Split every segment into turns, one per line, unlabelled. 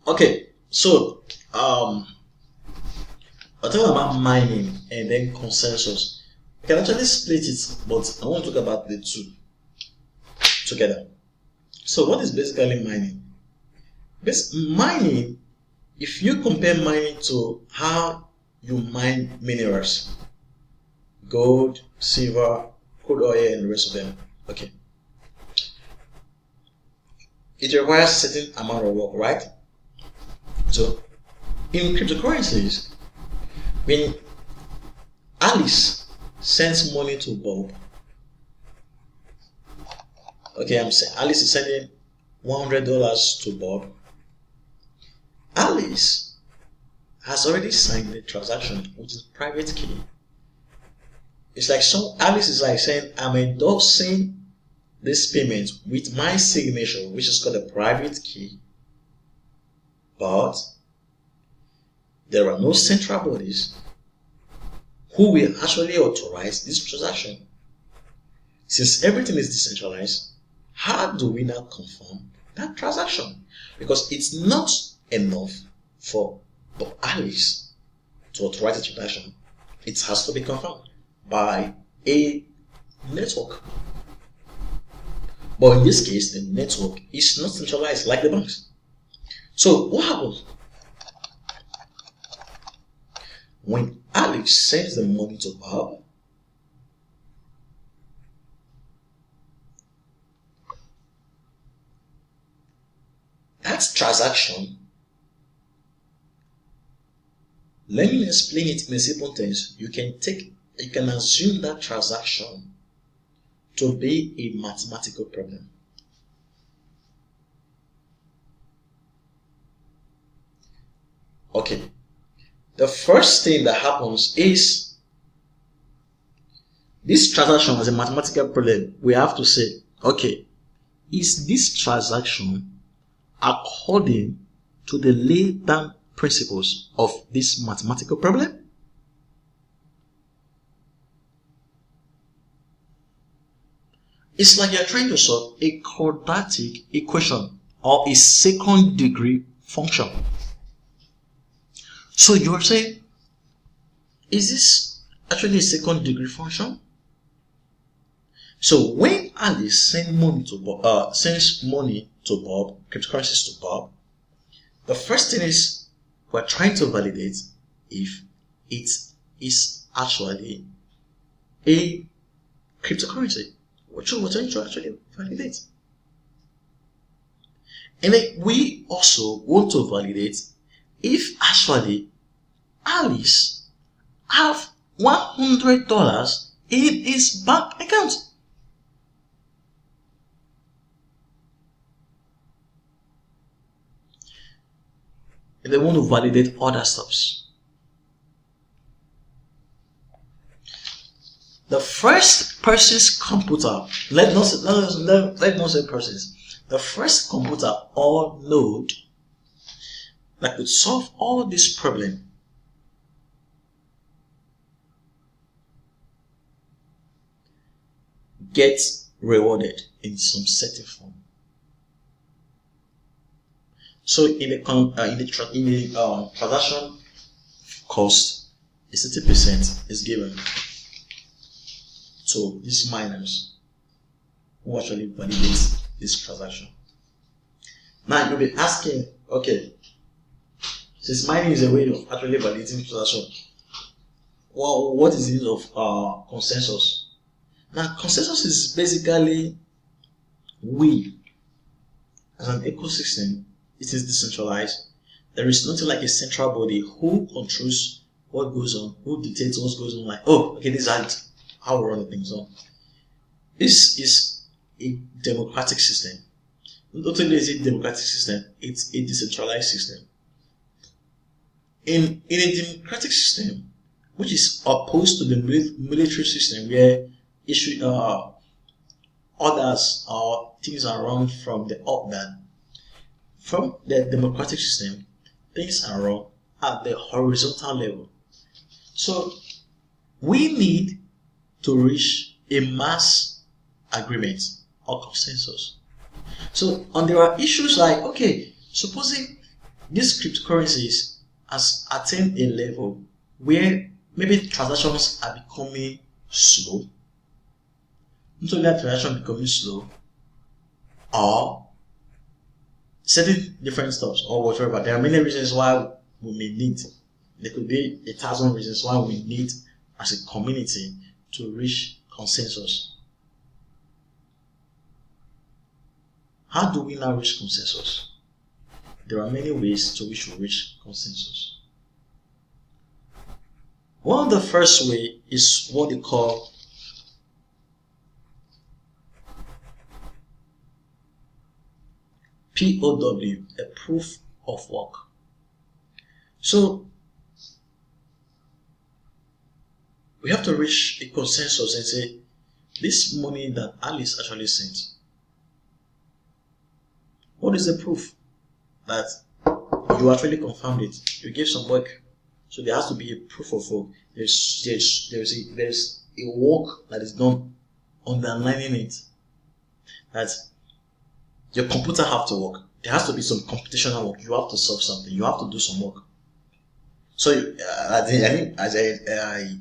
Okay, so I'll talk about mining and then consensus. I can actually split it, but I want to talk about the two together. So what is basically mining? Mining, if you compare mining to how you mine minerals, gold, silver, crude oil, and the rest of them, okay, it requires a certain amount of work, right? So in cryptocurrencies, when Alice sends money to Bob, okay, Alice is sending $100 to Bob. Alice has already signed the transaction, which is private key. It's like Alice is like saying, I'm endorsing this payment with my signature, which is called a private key. But there are no central bodies who will actually authorize this transaction. Since everything is decentralized, how do we now confirm that transaction? Because it's not enough for Alice to authorize the transaction. It has to be confirmed by a network. But in this case, the network is not centralized like the banks. So what happens? When Alex sends the money to Bob, that transaction, let me explain it in a simple terms. You can assume that transaction to be a mathematical problem. Okay. The first thing that happens is this transaction is a mathematical problem. We have to say, okay, is this transaction according to the laid down principles of this mathematical problem? It's like you're trying to solve a quadratic equation or a second degree function. So you're saying, is this actually a second degree function? So when Alice sends money to Bob, cryptocurrencies to Bob, the first thing is we're trying to validate if it is actually a cryptocurrency. We're trying to actually validate. And then we also want to validate if actually Alice have $100 in his bank account. And they want to validate other stuffs. The first person's computer, let not say persons, the first computer or node that could solve all this problem gets rewarded in some certain form. So in the transaction cost, 60% is given to these miners who actually validate this transaction. Now you'll be asking, okay, since mining is a way of actually validating transaction, well, what is the use of consensus? Now consensus is basically we as an ecosystem, it is decentralized. There is nothing like a central body who controls what goes on, who dictates what goes on, like, oh, okay, this is how we run things on. This is a democratic system. Not only is it a democratic system, it's a decentralized system. In a democratic system, which is opposed to the military system where orders or things are run from the up down, from the democratic system, things are run at the horizontal level. So we need to reach a mass agreement or consensus. So there are issues like, okay, supposing these cryptocurrencies has attained a level where maybe transactions are becoming slow. Not only that transaction becoming slow, or certain different stuff or whatever. There are many reasons why we may need. There could be 1,000 reasons why we need as a community to reach consensus. How do we now reach consensus? There are many ways to which we reach consensus. One of the first way is what they call POW, a proof of work. So we have to reach a consensus and say, this money that Alice actually sent, what is the proof that you actually confirmed it? You gave some work, so there has to be a proof of work. There's a work that is done underlining it, that your computer have to work. There has to be some computational work. You have to solve something. You have to do some work. So I think as I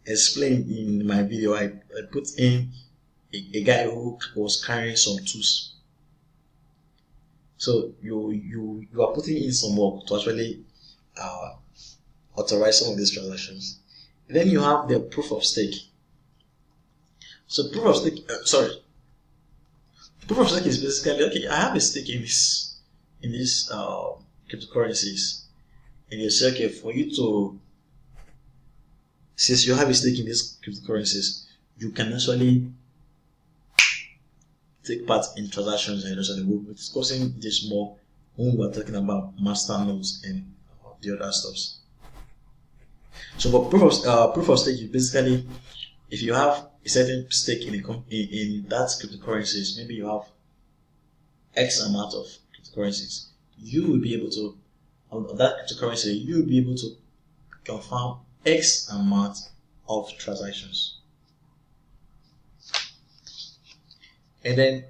explained in my video, I put in a guy who was carrying some tools. So you are putting in some work to actually authorize some of these transactions. Then you have the proof of stake. So proof of stake, proof of stake is basically, okay, I have a stake in these cryptocurrencies, and you say, okay, for you to, since you have a stake in these cryptocurrencies, you can actually take part in transactions, and we'll be discussing this more when we're talking about master nodes and the other stuffs. So, but proof of stake is basically, if you have a certain stake in that cryptocurrencies, maybe you have X amount of cryptocurrencies, you will be able to, on that cryptocurrency, you will be able to confirm X amount of transactions. And then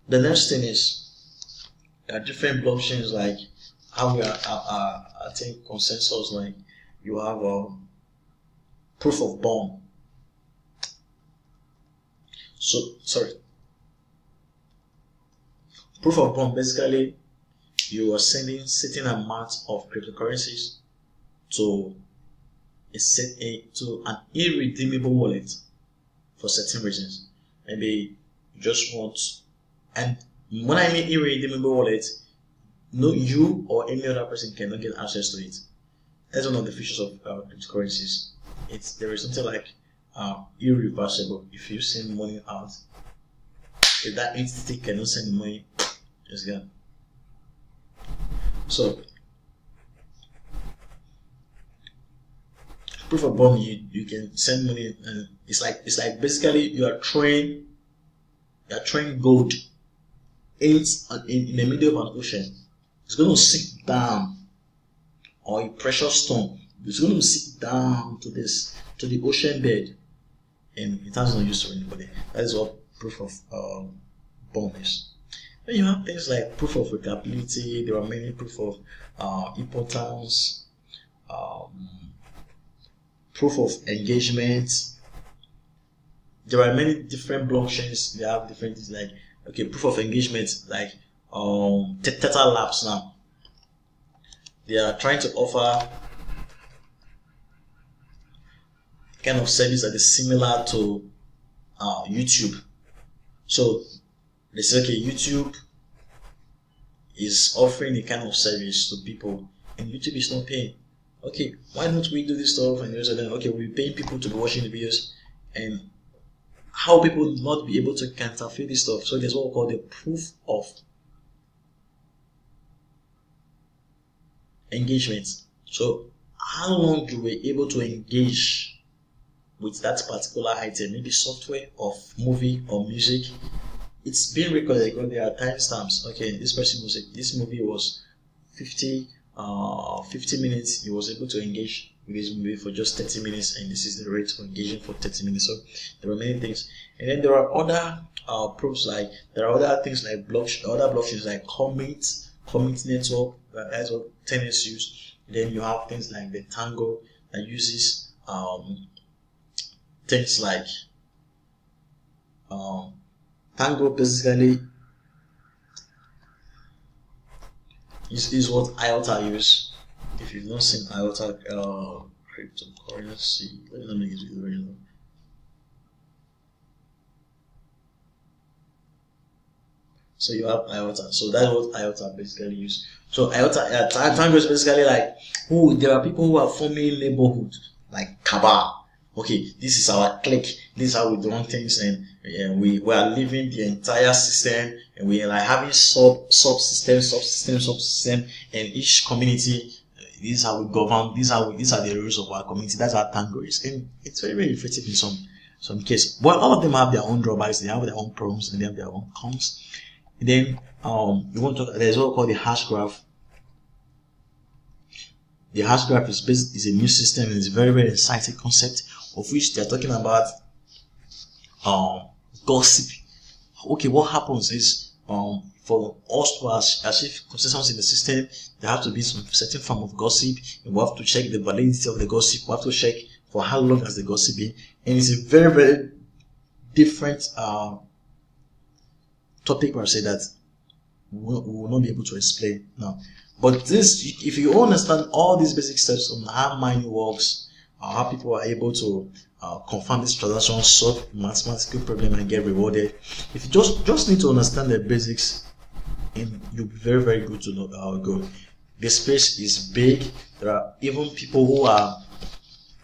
the next thing is, there are different blockchains, like how we are I think consensus, like you have proof of bond. Proof of bond, basically you are sending certain amount of cryptocurrencies to an irredeemable wallet for certain reasons. Maybe you just want, and when I mean irredeemable wallet, no, you or any other person cannot get access to it. That's one of the features of cryptocurrencies. There is something like irreversible. If you send money out, if that entity cannot send the money, it's gone. So proof of bond, you can send money, and it's like basically you are throwing gold in the middle of an ocean. It's going to sink down, or a precious stone. It's going to sink down to the ocean bed, and it has no use to anybody. That is what proof of bond is. Then you have things like proof of workability. There are many proof of importance, proof of engagement. There are many different blockchains. They have different things, like, okay, proof of engagement, like Theta Labs now. They are trying to offer kind of service that is similar to YouTube. So they say, okay, YouTube is offering a kind of service to people, and YouTube is not paying. Okay, why don't we do this stuff? And then, okay, we're paying people to be watching the videos, and how people will not be able to counterfeit this stuff. So there's what we call the proof of engagement. So how long do we able to engage with that particular item, maybe software or movie or music? It's being recorded because there are timestamps. Okay, this movie was 50 minutes. He was able to engage with this movie for just 30 minutes, and this is the rate for engaging for 30 minutes. So there are many things, and then there are other proofs, like there are other things like other blockchains like Comet, community network, that's what tenants use. Then you have things like the Tangle that uses things like Tangle basically is what IOTA use. If you've not seen IOTA cryptocurrency, let me get it original. So you have IOTA. So that's what IOTA basically use. So IOTA, Tangle is basically like there are people who are forming neighborhood like cabal. Okay, this is our clique. This is how we do things, and we are living the entire system, and we are like having subsystem, and each community. This is how we govern. These are the rules of our community. That's how Tango is, and it's very, very effective in some cases. But all of them have their own drawbacks. They have their own problems, and they have their own cons. And then you want to talk. There's what we call the Hashgraph. The Hashgraph is a new system, and it's a very, very exciting concept, of which they're talking about gossip. Okay, what happens is for us to achieve consistency in the system, there have to be some certain form of gossip, and we have to check the validity of the gossip. We have to check for how long has the gossip been, and it's a very, very different topic where I say that we will not be able to explain now. But this, if you understand all these basic steps on how mining works, how people are able to confirm this transaction, solve mathematical problem, and get rewarded. If you just need to understand the basics, and you'll be very, very good to know how it goes. The space is big. There are even people who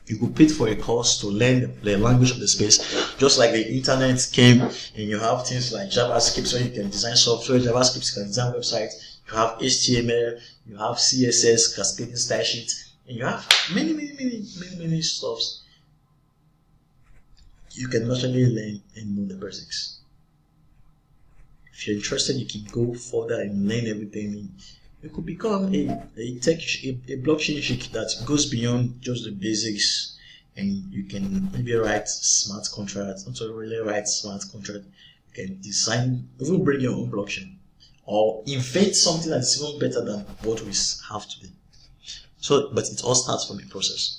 you could pay for a course to learn the language of the space, just like the internet came, and you have things like JavaScript, so you can design software. JavaScript, you can design websites. You have HTML, you have CSS, cascading style sheet, and you have many stuffs. You can naturally learn and know the basics. If you're interested, you can go further and learn everything. You could become a blockchain chic that goes beyond just the basics, and you can maybe write smart contracts. Not to really write smart contract. You can design, even bring your own blockchain, or invent something that's even better than what we have today. So, but it all starts from a process.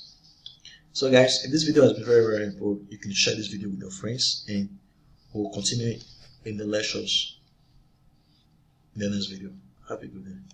So guys, if this video has been very, very important, you can share this video with your friends, and we'll continue in the lectures in the next video. Have a good day.